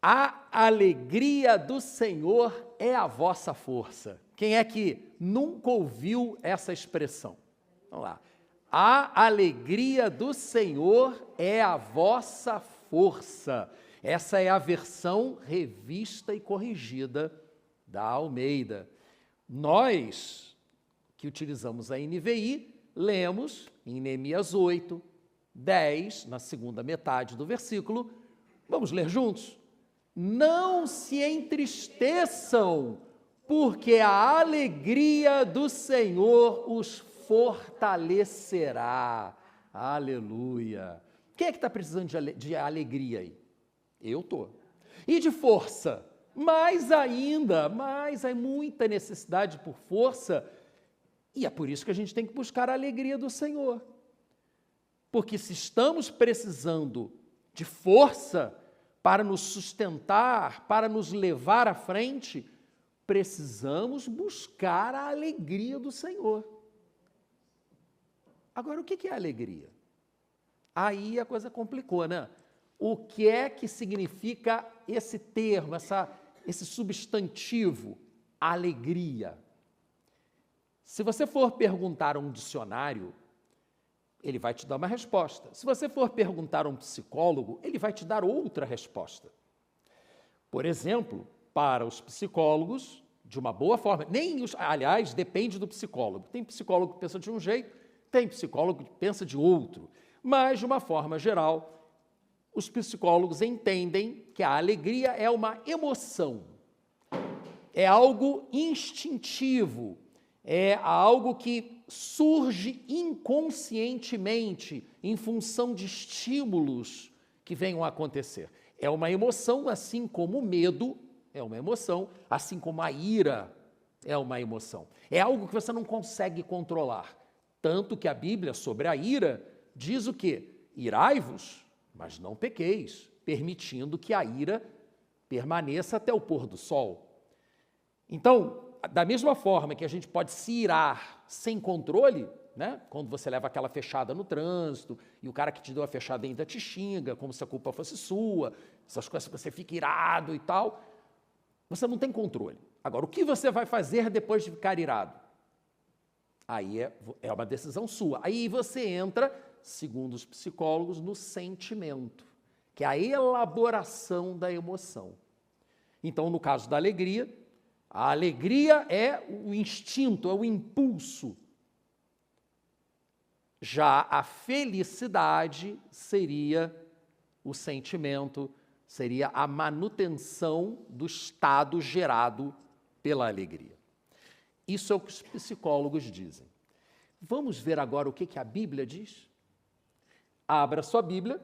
A alegria do Senhor é a vossa força. Quem é que nunca ouviu essa expressão? Vamos lá. A alegria do Senhor é a vossa força. Essa é a versão revista e corrigida da Almeida. Nós, que utilizamos a NVI, lemos em Neemias 8, 10, na segunda metade do versículo. Vamos ler juntos? Não se entristeçam, porque a alegria do Senhor os fortalecerá. Aleluia. Quem é que está precisando de alegria aí? Eu estou. E de força? Mais ainda, mas há muita necessidade por força, e é por isso que a gente tem que buscar a alegria do Senhor. Porque se estamos precisando de força para nos sustentar, para nos levar à frente, precisamos buscar a alegria do Senhor. Agora, o que é alegria? Aí a coisa complicou, né? O que é que significa esse termo, esse substantivo, alegria? Se você for perguntar a um dicionário, ele vai te dar uma resposta. Se você for perguntar a um psicólogo, ele vai te dar outra resposta. Por exemplo, para os psicólogos, de uma boa forma, aliás, depende do psicólogo. Tem psicólogo que pensa de um jeito, tem psicólogo que pensa de outro. Mas, de uma forma geral, os psicólogos entendem que a alegria é uma emoção, é algo instintivo, é algo que surge inconscientemente em função de estímulos que venham a acontecer. É uma emoção, assim como o medo é uma emoção, assim como a ira é uma emoção. É algo que você não consegue controlar. Tanto que a Bíblia, sobre a ira, diz o quê? Irai-vos, mas não pequeis, permitindo que a ira permaneça até o pôr do sol. Então, da mesma forma que a gente pode se irar sem controle, né? Quando você leva aquela fechada no trânsito e o cara que te deu a fechada ainda te xinga, como se a culpa fosse sua, essas coisas que você fica irado e tal, você não tem controle. Agora, o que você vai fazer depois de ficar irado? Aí é uma decisão sua. Aí você entra, segundo os psicólogos, no sentimento, que é a elaboração da emoção. Então, no caso da alegria, a alegria é o instinto, é o impulso. Já a felicidade seria o sentimento, seria a manutenção do estado gerado pela alegria. Isso é o que os psicólogos dizem. Vamos ver agora o que a Bíblia diz? Abra sua Bíblia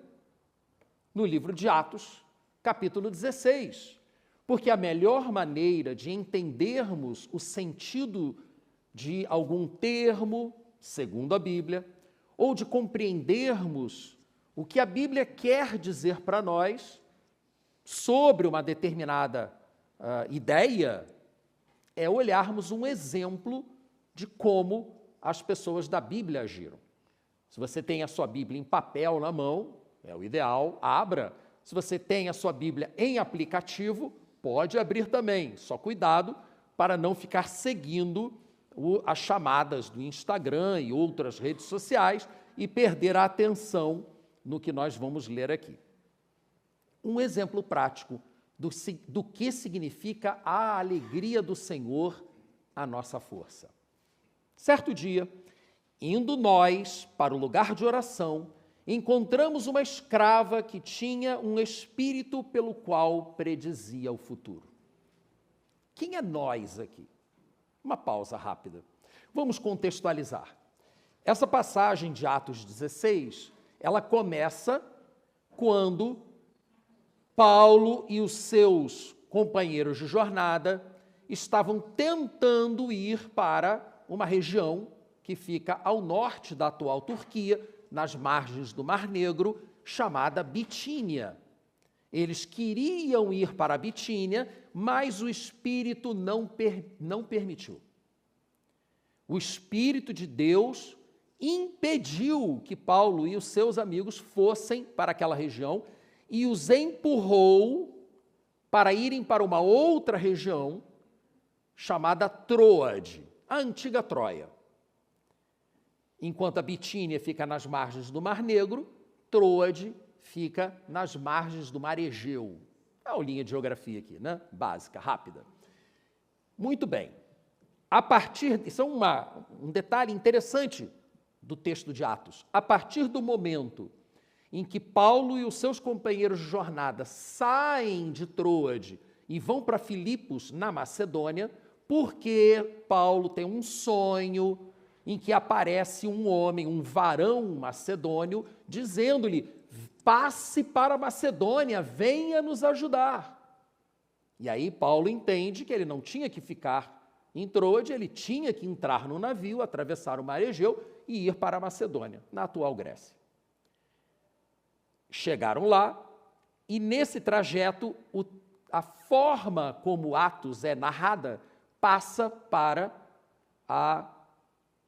no livro de Atos, capítulo 16, porque a melhor maneira de entendermos o sentido de algum termo, segundo a Bíblia, ou de compreendermos o que a Bíblia quer dizer para nós sobre uma determinada ideia, é olharmos um exemplo de como as pessoas da Bíblia agiram. Se você tem a sua Bíblia em papel na mão, é o ideal, abra. Se você tem a sua Bíblia em aplicativo, pode abrir também. Só cuidado para não ficar seguindo as chamadas do Instagram e outras redes sociais e perder a atenção no que nós vamos ler aqui. Um exemplo prático do que significa a alegria do Senhor, a nossa força. Certo dia, indo nós para o lugar de oração, encontramos uma escrava que tinha um espírito pelo qual predizia o futuro. Quem é nós aqui? Uma pausa rápida. Vamos contextualizar. Essa passagem de Atos 16, ela começa quando Paulo e os seus companheiros de jornada estavam tentando ir para uma região que fica ao norte da atual Turquia, nas margens do Mar Negro, chamada Bitínia. Eles queriam ir para a Bitínia, mas o Espírito não permitiu. O Espírito de Deus impediu que Paulo e os seus amigos fossem para aquela região e os empurrou para irem para uma outra região chamada Troade, a antiga Troia. Enquanto a Bitínia fica nas margens do Mar Negro, Troade fica nas margens do Mar Egeu. É uma linha de geografia aqui, né? Básica, rápida. Muito bem. Isso é um detalhe interessante do texto de Atos. A partir do momento em que Paulo e os seus companheiros de jornada saem de Troade e vão para Filipos, na Macedônia, porque Paulo tem um sonho em que aparece um homem, um varão macedônio, dizendo-lhe: passe para a Macedônia, venha nos ajudar. E aí Paulo entende que ele não tinha que ficar em Troade, ele tinha que entrar no navio, atravessar o Mar Egeu e ir para a Macedônia, na atual Grécia. Chegaram lá e, nesse trajeto, a forma como Atos é narrada passa para a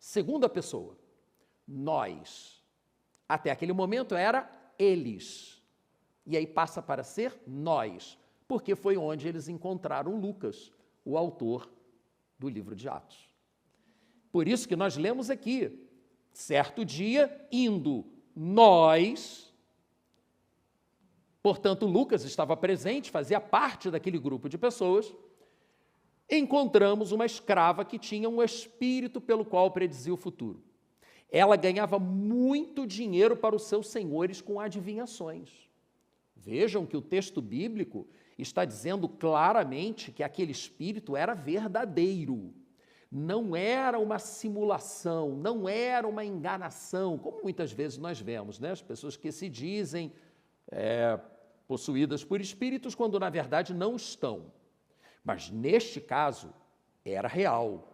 segunda pessoa, nós. Até aquele momento era eles. E aí passa para ser nós, porque foi onde eles encontraram Lucas, o autor do livro de Atos. Por isso que nós lemos aqui, certo dia, indo nós, portanto, Lucas estava presente, fazia parte daquele grupo de pessoas, encontramos uma escrava que tinha um espírito pelo qual predizia o futuro. Ela ganhava muito dinheiro para os seus senhores com adivinhações. Vejam que o texto bíblico está dizendo claramente que aquele espírito era verdadeiro. Não era uma simulação, não era uma enganação, como muitas vezes nós vemos, né? As pessoas que se dizem possuídas por espíritos, quando na verdade não estão. Mas neste caso, era real.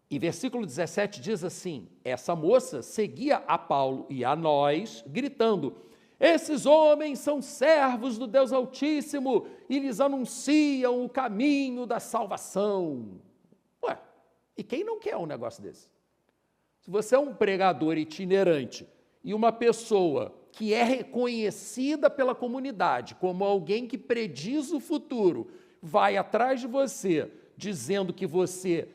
E versículo 17 diz assim: essa moça seguia a Paulo e a nós, gritando: esses homens são servos do Deus Altíssimo e lhes anunciam o caminho da salvação. Ué, e quem não quer um negócio desse? Se você é um pregador itinerante e uma pessoa que é reconhecida pela comunidade como alguém que prediz o futuro, vai atrás de você dizendo que você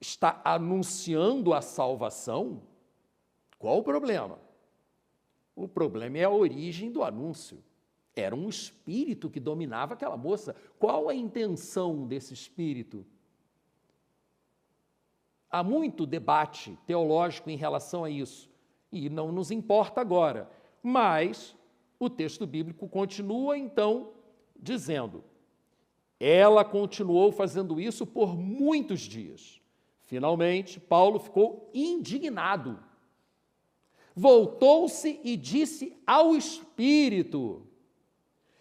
está anunciando a salvação, qual o problema? O problema é a origem do anúncio. Era um espírito que dominava aquela moça. Qual a intenção desse espírito? Há muito debate teológico em relação a isso, e não nos importa agora. Mas o texto bíblico continua, então, dizendo: ela continuou fazendo isso por muitos dias. Finalmente, Paulo ficou indignado. Voltou-se e disse ao espírito: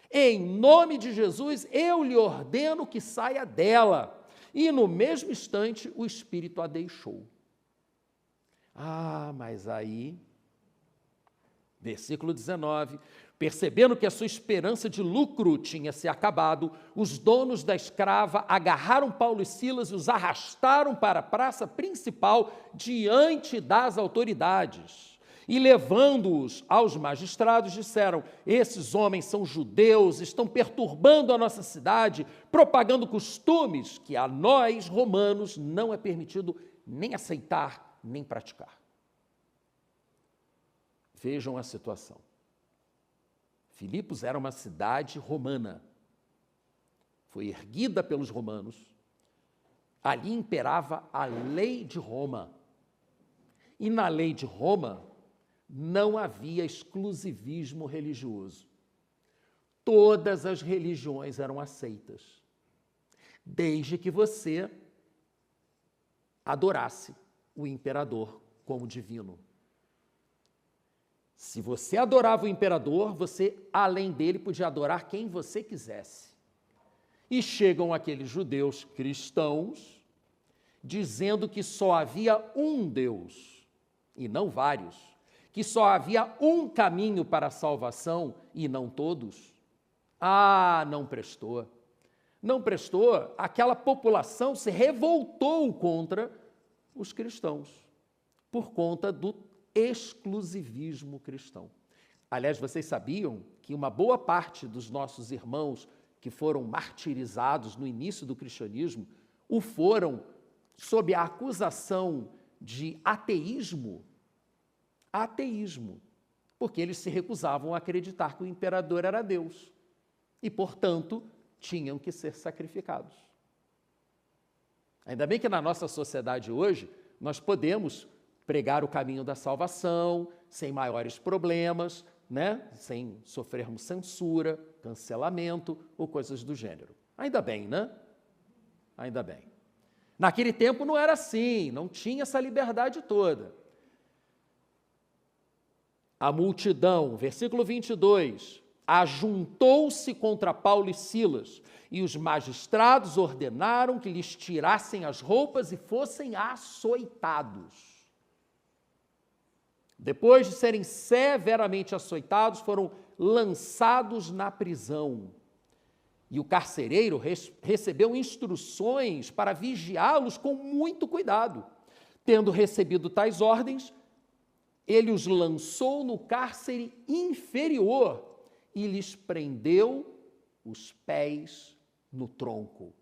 em nome de Jesus, eu lhe ordeno que saia dela. E no mesmo instante, o espírito a deixou. Mas aí, versículo 19, percebendo que a sua esperança de lucro tinha se acabado, os donos da escrava agarraram Paulo e Silas e os arrastaram para a praça principal diante das autoridades. E levando-os aos magistrados, disseram: esses homens são judeus, estão perturbando a nossa cidade, propagando costumes que a nós, romanos, não é permitido nem aceitar, nem praticar. Vejam a situação. Filipos era uma cidade romana. Foi erguida pelos romanos. Ali imperava a lei de Roma. E na lei de Roma não havia exclusivismo religioso. Todas as religiões eram aceitas, desde que você adorasse o imperador como divino. Se você adorava o imperador, você, além dele, podia adorar quem você quisesse. E chegam aqueles judeus cristãos, dizendo que só havia um Deus, e não vários, que só havia um caminho para a salvação, e não todos. Não prestou. Não prestou, aquela população se revoltou contra os cristãos, por conta do exclusivismo cristão. Aliás, vocês sabiam que uma boa parte dos nossos irmãos que foram martirizados no início do cristianismo o foram sob a acusação de ateísmo? Ateísmo, porque eles se recusavam a acreditar que o imperador era Deus e, portanto, tinham que ser sacrificados. Ainda bem que na nossa sociedade hoje nós podemos pregar o caminho da salvação sem maiores problemas, né? Sem sofrermos censura, cancelamento ou coisas do gênero. Ainda bem, né? Ainda bem. Naquele tempo não era assim, não tinha essa liberdade toda. A multidão, versículo 22, ajuntou-se contra Paulo e Silas, e os magistrados ordenaram que lhes tirassem as roupas e fossem açoitados. Depois de serem severamente açoitados, foram lançados na prisão. E o carcereiro recebeu instruções para vigiá-los com muito cuidado. Tendo recebido tais ordens, ele os lançou no cárcere inferior e lhes prendeu os pés no tronco.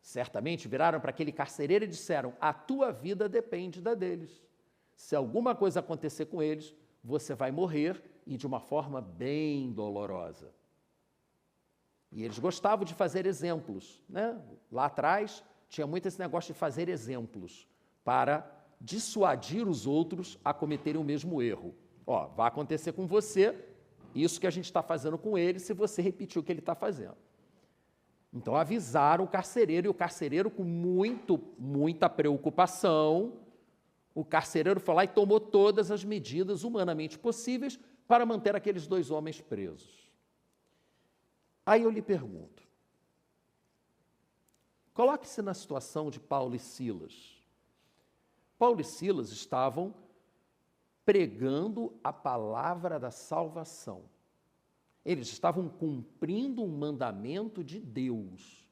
Certamente viraram para aquele carcereiro e disseram: a tua vida depende da deles. Se alguma coisa acontecer com eles, você vai morrer, e de uma forma bem dolorosa. E eles gostavam de fazer exemplos, né? Lá atrás tinha muito esse negócio de fazer exemplos para dissuadir os outros a cometerem o mesmo erro. Ó, vai acontecer com você isso que a gente está fazendo com ele se você repetir o que ele está fazendo. Então avisaram o carcereiro, e o carcereiro, com muita preocupação, o carcereiro foi lá e tomou todas as medidas humanamente possíveis para manter aqueles 2 homens presos. Aí eu lhe pergunto, coloque-se na situação de Paulo e Silas. Paulo e Silas estavam pregando a palavra da salvação. Eles estavam cumprindo um mandamento de Deus.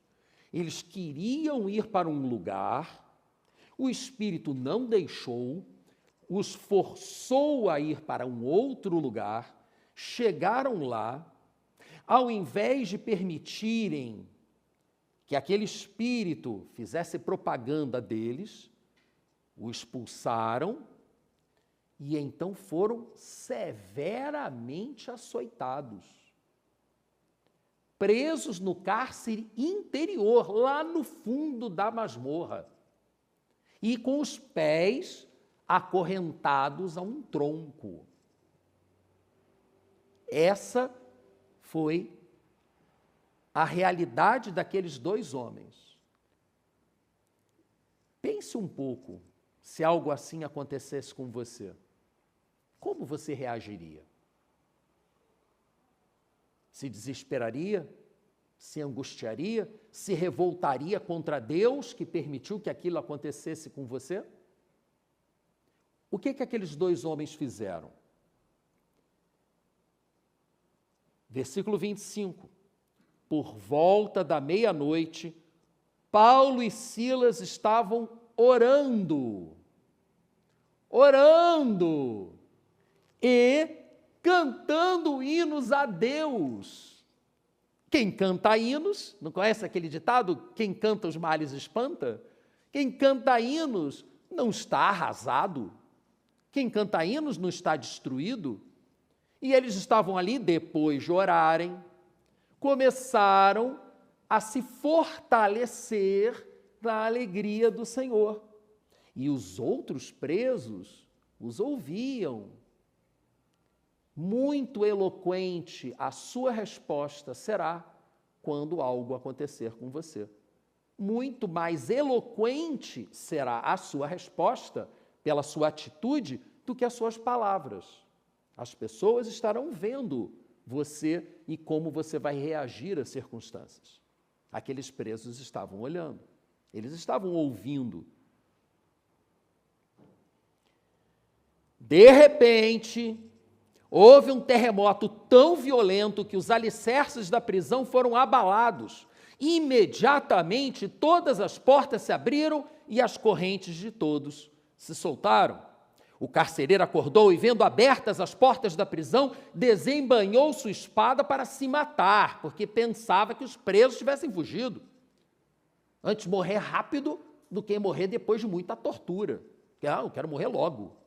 Eles queriam ir para um lugar, o Espírito não deixou, os forçou a ir para um outro lugar, chegaram lá, ao invés de permitirem que aquele Espírito fizesse propaganda deles, o expulsaram e então foram severamente açoitados, presos no cárcere interior, lá no fundo da masmorra, e com os pés acorrentados a um tronco. Essa foi a realidade daqueles 2 homens. Pense um pouco, se algo assim acontecesse com você, como você reagiria? Se desesperaria? Se angustiaria? Se revoltaria contra Deus que permitiu que aquilo acontecesse com você? O que aqueles 2 homens fizeram? Versículo 25. Por volta da meia-noite, Paulo e Silas estavam orando e cantando hinos a Deus. Quem canta hinos, não conhece aquele ditado? Quem canta os males espanta? Quem canta hinos não está arrasado. Quem canta hinos não está destruído. E eles estavam ali, depois de orarem, começaram a se fortalecer na alegria do Senhor. E os outros presos os ouviam. Muito eloquente a sua resposta será quando algo acontecer com você. Muito mais eloquente será a sua resposta pela sua atitude do que as suas palavras. As pessoas estarão vendo você e como você vai reagir às circunstâncias. Aqueles presos estavam olhando, eles estavam ouvindo. De repente, houve um terremoto tão violento que os alicerces da prisão foram abalados. Imediatamente, todas as portas se abriram e as correntes de todos se soltaram. O carcereiro acordou e, vendo abertas as portas da prisão, desembainhou sua espada para se matar, porque pensava que os presos tivessem fugido. Antes morrer rápido do que morrer depois de muita tortura. Eu quero morrer logo.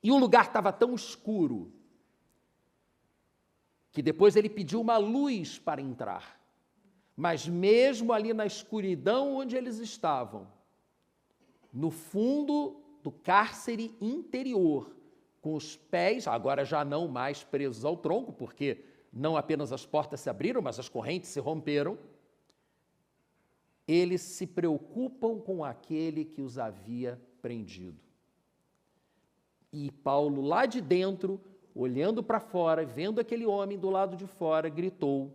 E o lugar estava tão escuro que depois ele pediu uma luz para entrar. Mas mesmo ali na escuridão onde eles estavam, no fundo do cárcere interior, com os pés, agora já não mais presos ao tronco, porque não apenas as portas se abriram, mas as correntes se romperam, eles se preocupam com aquele que os havia prendido. E Paulo, lá de dentro, olhando para fora, vendo aquele homem do lado de fora, gritou: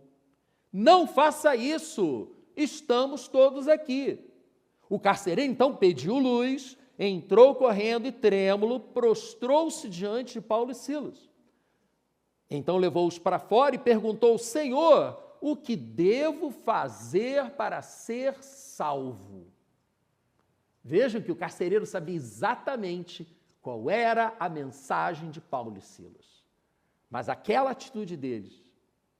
não faça isso, estamos todos aqui. O carcereiro então pediu luz, entrou correndo e trêmulo, prostrou-se diante de Paulo e Silas. Então levou-os para fora e perguntou: Senhor, o que devo fazer para ser salvo? Vejam que o carcereiro sabia exatamente qual era a mensagem de Paulo e Silas. Mas aquela atitude deles,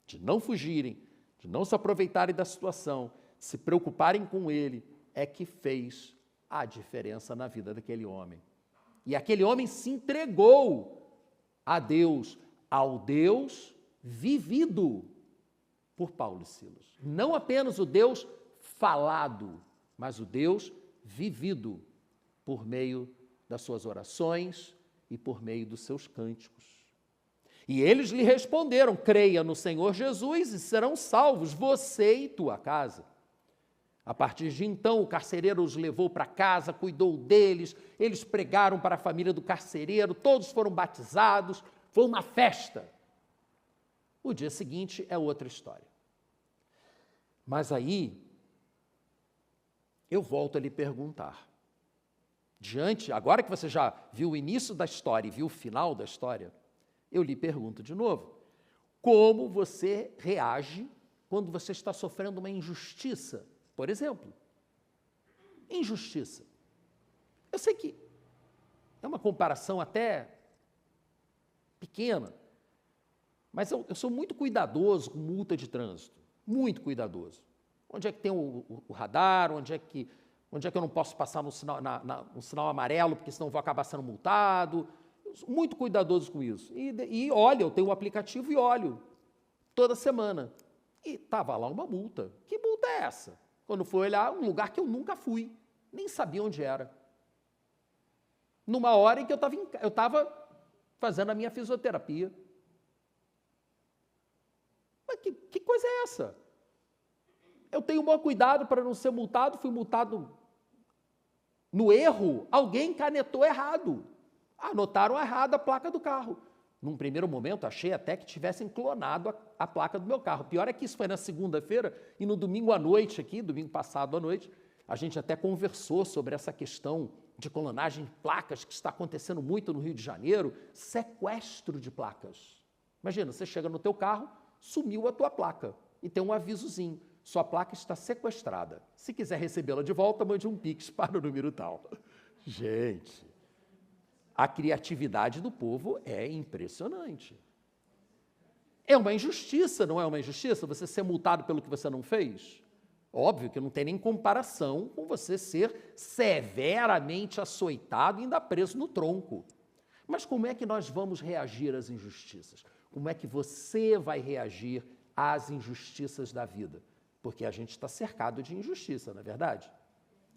de não fugirem, de não se aproveitarem da situação, de se preocuparem com ele, é que fez a diferença na vida daquele homem. E aquele homem se entregou a Deus, ao Deus vivido por Paulo e Silas. Não apenas o Deus falado, mas o Deus vivido por meio das suas orações e por meio dos seus cânticos. E eles lhe responderam: creia no Senhor Jesus e serão salvos, você e tua casa. A partir de então, o carcereiro os levou para casa, cuidou deles, eles pregaram para a família do carcereiro, todos foram batizados, foi uma festa. O dia seguinte é outra história. Mas aí, eu volto a lhe perguntar, agora que você já viu o início da história e viu o final da história, eu lhe pergunto de novo, como você reage quando você está sofrendo uma injustiça? Por exemplo, injustiça. Eu sei que é uma comparação até pequena, mas eu sou muito cuidadoso com multa de trânsito, muito cuidadoso. Onde é que tem o radar, onde é que eu não posso passar no sinal amarelo, porque senão vou acabar sendo multado. Eu sou muito cuidadoso com isso. E olha, eu tenho um aplicativo e olho toda semana. E estava lá uma multa. Que multa é essa? Quando fui olhar, um lugar que eu nunca fui, nem sabia onde era. Numa hora em que eu estava fazendo a minha fisioterapia. Mas que coisa é essa? Eu tenho o maior cuidado para não ser multado, fui multado no erro, alguém canetou errado. Anotaram errado a placa do carro. Num primeiro momento, achei até que tivessem clonado a placa do meu carro. Pior é que isso foi na segunda-feira e no domingo à noite aqui, domingo passado à noite, a gente até conversou sobre essa questão de clonagem de placas que está acontecendo muito no Rio de Janeiro, sequestro de placas. Imagina, você chega no teu carro, sumiu a tua placa e tem um avisozinho, sua placa está sequestrada. Se quiser recebê-la de volta, mande um Pix para o número tal. Gente, a criatividade do povo é impressionante. É uma injustiça, não é uma injustiça? Você ser multado pelo que você não fez? Óbvio que não tem nem comparação com você ser severamente açoitado e ainda preso no tronco. Mas como é que nós vamos reagir às injustiças? Como é que você vai reagir às injustiças da vida? Porque a gente está cercado de injustiça, não é verdade?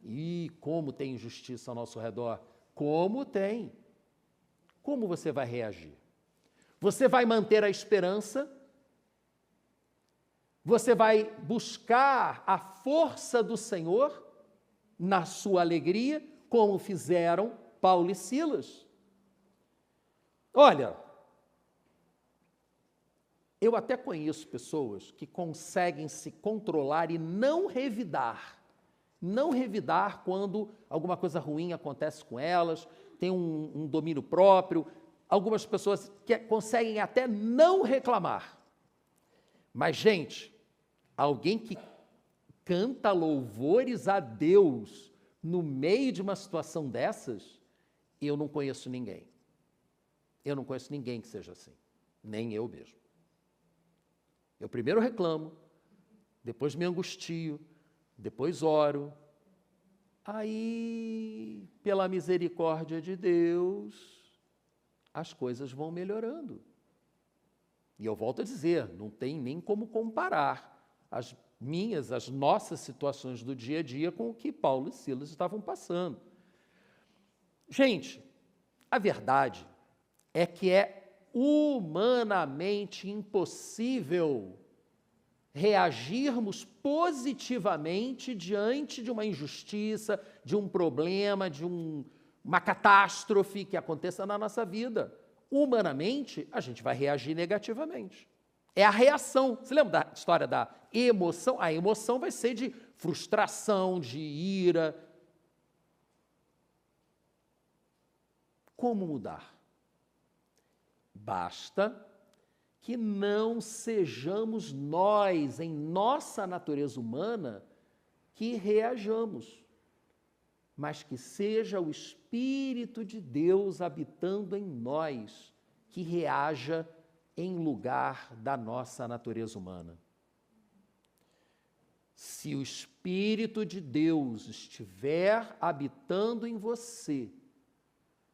E como tem injustiça ao nosso redor? Como tem? Como você vai reagir? Você vai manter a esperança? Você vai buscar a força do Senhor na sua alegria, como fizeram Paulo e Silas? Olha, eu até conheço pessoas que conseguem se controlar e não revidar quando alguma coisa ruim acontece com elas, tem um domínio próprio. Algumas pessoas que conseguem até não reclamar. Mas, gente, alguém que canta louvores a Deus no meio de uma situação dessas, Eu não conheço ninguém. Eu não conheço ninguém que seja assim, nem eu mesmo. Eu primeiro reclamo, depois me angustio, depois oro. Aí, pela misericórdia de Deus, as coisas vão melhorando. E eu volto a dizer, não tem nem como comparar as nossas situações do dia a dia com o que Paulo e Silas estavam passando. Gente, a verdade é que é humanamente impossível reagirmos positivamente diante de uma injustiça, de um problema, de uma catástrofe que aconteça na nossa vida. Humanamente, a gente vai reagir negativamente. É a reação. Você lembra da história da emoção? A emoção vai ser de frustração, de ira. Como mudar? Basta que não sejamos nós, em nossa natureza humana, que reajamos, mas que seja o Espírito de Deus habitando em nós, que reaja em lugar da nossa natureza humana. Se o Espírito de Deus estiver habitando em você,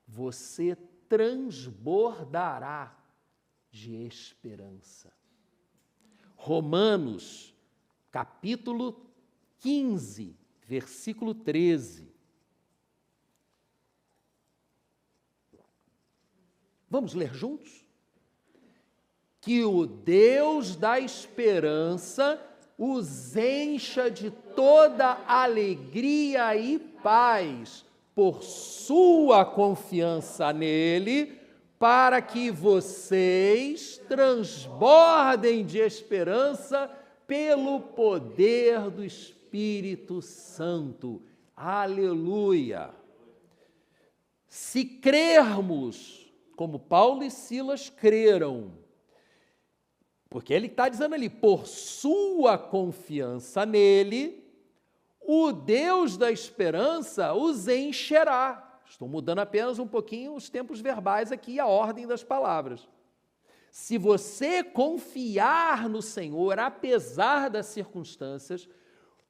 você transbordará de esperança. Romanos, capítulo 15, versículo 13. Vamos ler juntos? Que o Deus da esperança os encha de toda alegria e paz por sua confiança nele, para que vocês transbordem de esperança pelo poder do Espírito Santo. Aleluia! Se crermos, como Paulo e Silas creram, porque ele está dizendo ali, por sua confiança nele, o Deus da esperança os encherá. Estou mudando apenas um pouquinho os tempos verbais aqui e a ordem das palavras. Se você confiar no Senhor, apesar das circunstâncias,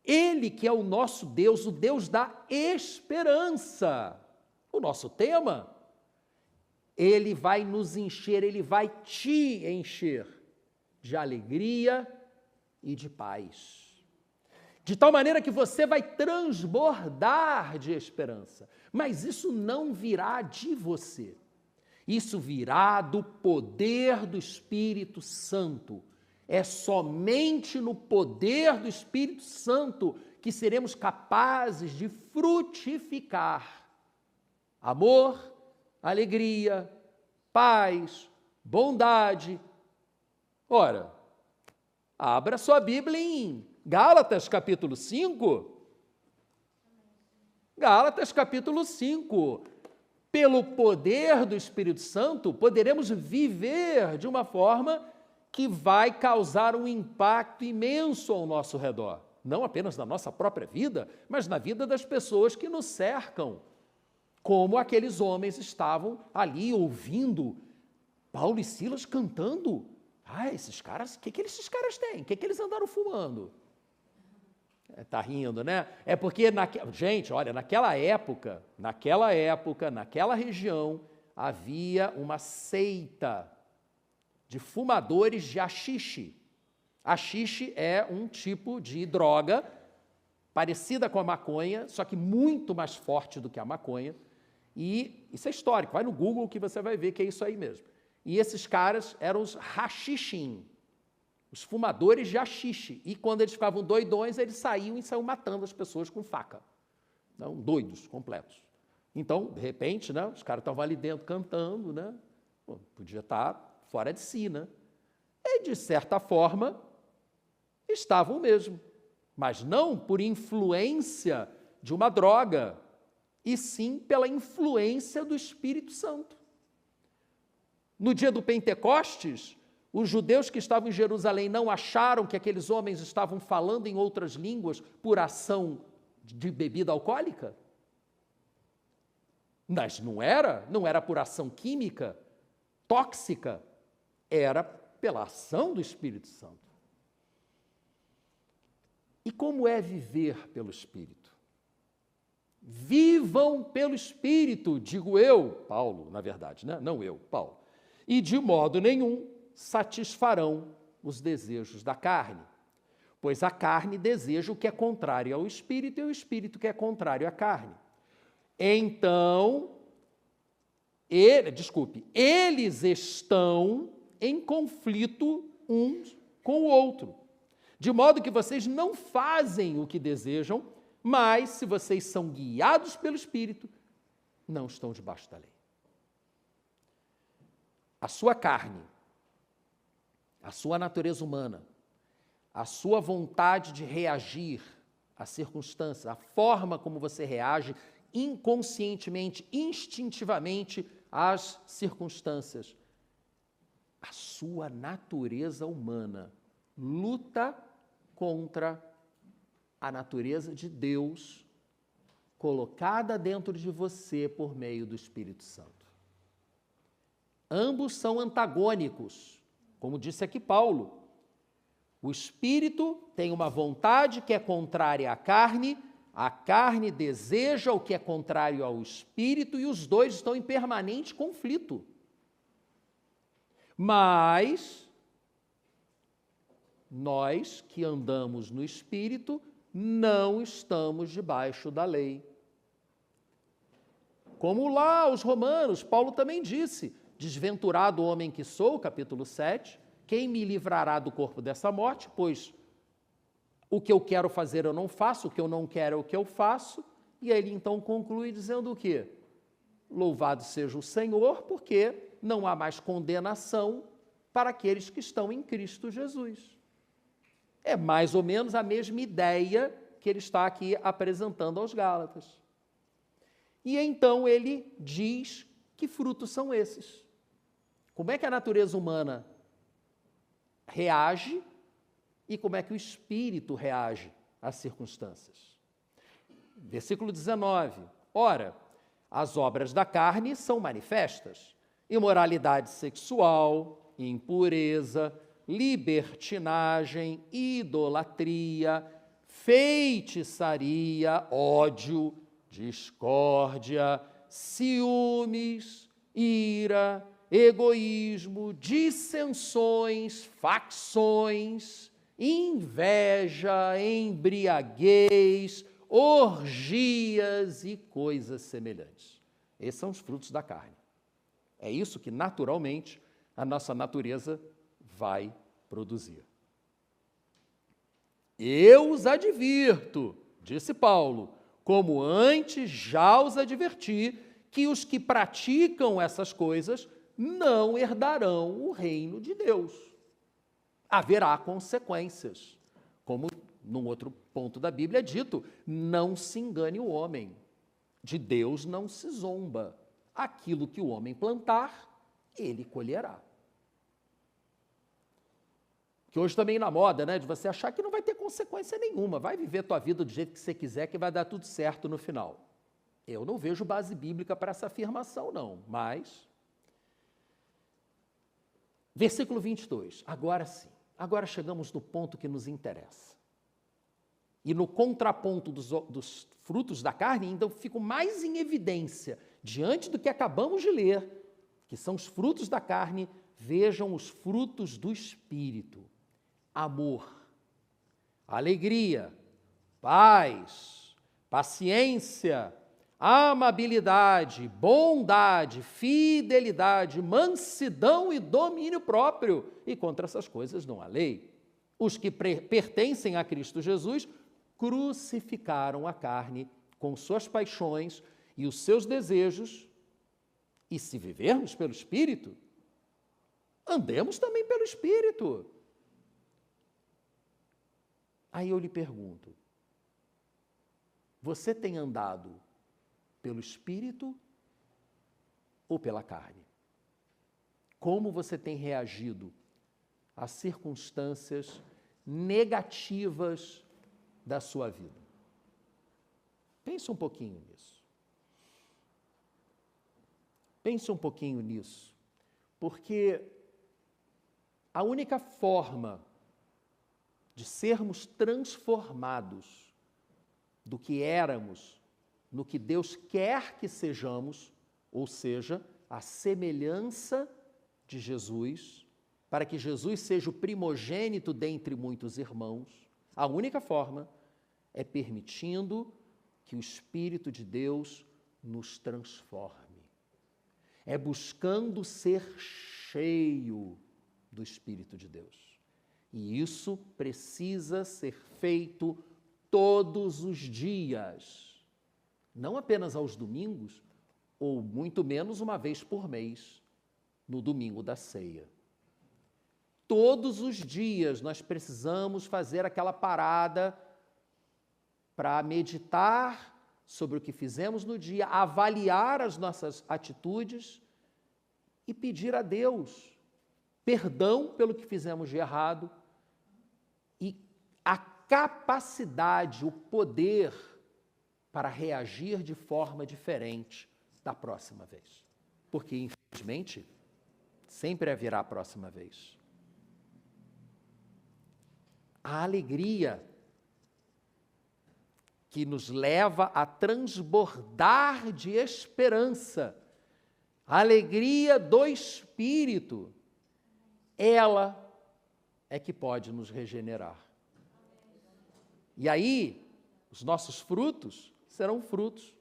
Ele que é o nosso Deus, o Deus da esperança, o nosso tema, Ele vai nos encher, Ele vai te encher de alegria e de paz. De tal maneira que você vai transbordar de esperança. Mas isso não virá de você. Isso virá do poder do Espírito Santo. É somente no poder do Espírito Santo que seremos capazes de frutificar amor, alegria, paz, bondade. Ora, abra sua Bíblia em Gálatas, capítulo 5. Gálatas, capítulo 5. Pelo poder do Espírito Santo, poderemos viver de uma forma que vai causar um impacto imenso ao nosso redor. Não apenas na nossa própria vida, mas na vida das pessoas que nos cercam. Como aqueles homens estavam ali ouvindo Paulo e Silas cantando. Esses caras, o que esses caras têm? O que eles andaram fumando? Está rindo, né? É porque, gente, olha, naquela época, naquela região, havia uma seita de fumadores de haxixe. Haxixe é um tipo de droga parecida com a maconha, só que muito mais forte do que a maconha. E isso é histórico, vai no Google que você vai ver que é isso aí mesmo. E esses caras eram os hashishim, os fumadores de haxixe. E quando eles ficavam doidões, eles saíam matando as pessoas com faca. Não, doidos, completos. Então, de repente, né, os caras estavam ali dentro cantando, né? Pô, podia estar fora de si, né? E, de certa forma, estavam mesmo. Mas não por influência de uma droga, e sim pela influência do Espírito Santo. No dia do Pentecostes, os judeus que estavam em Jerusalém não acharam que aqueles homens estavam falando em outras línguas por ação de bebida alcoólica? Mas não era por ação química, tóxica, era pela ação do Espírito Santo. E como é viver pelo Espírito? Vivam pelo Espírito, digo eu, Paulo, na verdade, né? Não eu, Paulo. E de modo nenhum satisfarão os desejos da carne, pois a carne deseja o que é contrário ao Espírito e o Espírito que é contrário à carne. Então, eles estão em conflito uns com o outro, de modo que vocês não fazem o que desejam, mas se vocês são guiados pelo Espírito, não estão debaixo da lei. A sua carne, a sua natureza humana, a sua vontade de reagir às circunstâncias, a forma como você reage inconscientemente, instintivamente às circunstâncias, a sua natureza humana luta contra a natureza de Deus colocada dentro de você por meio do Espírito Santo. Ambos são antagônicos, como disse aqui Paulo. O Espírito tem uma vontade que é contrária à carne, a carne deseja o que é contrário ao Espírito e os dois estão em permanente conflito. Mas nós que andamos no Espírito não estamos debaixo da lei. Como lá os romanos, Paulo também disse, desventurado homem que sou, capítulo 7, quem me livrará do corpo dessa morte? Pois o que eu quero fazer eu não faço, o que eu não quero é o que eu faço. E aí ele então conclui dizendo o quê? Louvado seja o Senhor, porque não há mais condenação para aqueles que estão em Cristo Jesus. É mais ou menos a mesma ideia que ele está aqui apresentando aos Gálatas. E então ele diz que frutos são esses. Como é que a natureza humana reage e como é que o Espírito reage às circunstâncias? Versículo 19. Ora, as obras da carne são manifestas: imoralidade sexual, impureza, libertinagem, idolatria, feitiçaria, ódio, discórdia, ciúmes, ira, egoísmo, dissensões, facções, inveja, embriaguez, orgias e coisas semelhantes. Esses são os frutos da carne. É isso que, naturalmente, a nossa natureza vai produzir. Eu os advirto, disse Paulo, como antes já os adverti, que os que praticam essas coisas não herdarão o reino de Deus. Haverá consequências. Como num outro ponto da Bíblia é dito, não se engane o homem. De Deus não se zomba. Aquilo que o homem plantar, ele colherá. Que hoje também na moda, né, de você achar que não vai ter consequência nenhuma, vai viver tua vida do jeito que você quiser, que vai dar tudo certo no final. Eu não vejo base bíblica para essa afirmação, não, mas... Versículo 22, agora sim, agora chegamos no ponto que nos interessa. E no contraponto dos frutos da carne, ainda fico mais em evidência, diante do que acabamos de ler, que são os frutos da carne, vejam os frutos do Espírito. Amor, alegria, paz, paciência, amabilidade, bondade, fidelidade, mansidão e domínio próprio. E contra essas coisas não há lei. Os que pertencem a Cristo Jesus crucificaram a carne com suas paixões e os seus desejos. E se vivermos pelo Espírito, andemos também pelo Espírito. Aí eu lhe pergunto, você tem andado pelo Espírito ou pela carne? Como você tem reagido às circunstâncias negativas da sua vida? Pense um pouquinho nisso. Pense um pouquinho nisso, porque a única forma de sermos transformados do que éramos no que Deus quer que sejamos, ou seja, a semelhança de Jesus, para que Jesus seja o primogênito dentre muitos irmãos, a única forma é permitindo que o Espírito de Deus nos transforme. É buscando ser cheio do Espírito de Deus. E isso precisa ser feito todos os dias, não apenas aos domingos, ou muito menos uma vez por mês, no domingo da ceia. Todos os dias nós precisamos fazer aquela parada para meditar sobre o que fizemos no dia, avaliar as nossas atitudes e pedir a Deus perdão pelo que fizemos de errado e a capacidade, o poder para reagir de forma diferente da próxima vez. Porque, infelizmente, sempre haverá a próxima vez. A alegria que nos leva a transbordar de esperança, a alegria do Espírito, ela é que pode nos regenerar. E aí, os nossos frutos serão frutos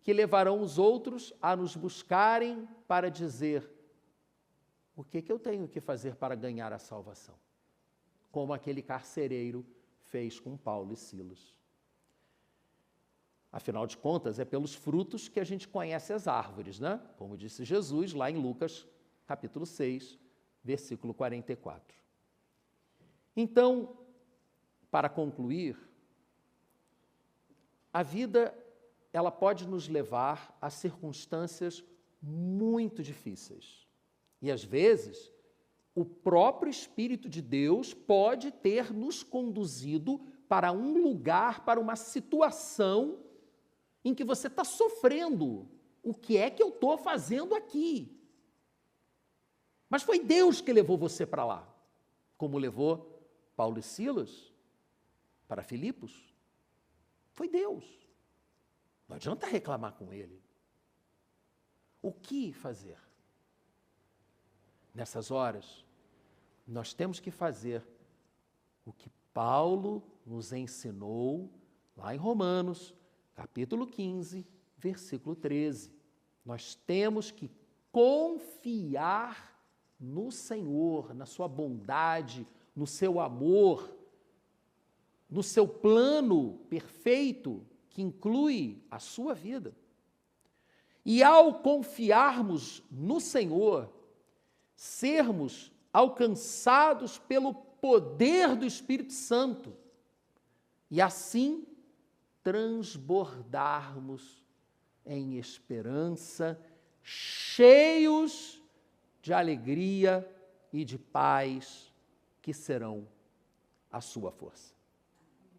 que levarão os outros a nos buscarem para dizer: o que eu tenho que fazer para ganhar a salvação? Como aquele carcereiro fez com Paulo e Silas. Afinal de contas, é pelos frutos que a gente conhece as árvores, né? Como disse Jesus lá em Lucas, capítulo 6, versículo 44. Então, para concluir, a vida, ela pode nos levar a circunstâncias muito difíceis. E, às vezes, o próprio Espírito de Deus pode ter nos conduzido para um lugar, para uma situação em que você está sofrendo. O que é que eu estou fazendo aqui? Mas foi Deus que levou você para lá, como levou Paulo e Silas para Filipos. Foi Deus. Não adianta reclamar com ele. O que fazer? Nessas horas, nós temos que fazer o que Paulo nos ensinou lá em Romanos, capítulo 15, versículo 13. Nós temos que confiar no Senhor, na sua bondade, no seu amor, no seu plano perfeito que inclui a sua vida. E ao confiarmos no Senhor, sermos alcançados pelo poder do Espírito Santo e assim transbordarmos em esperança, cheios de alegria e de paz que serão a sua força.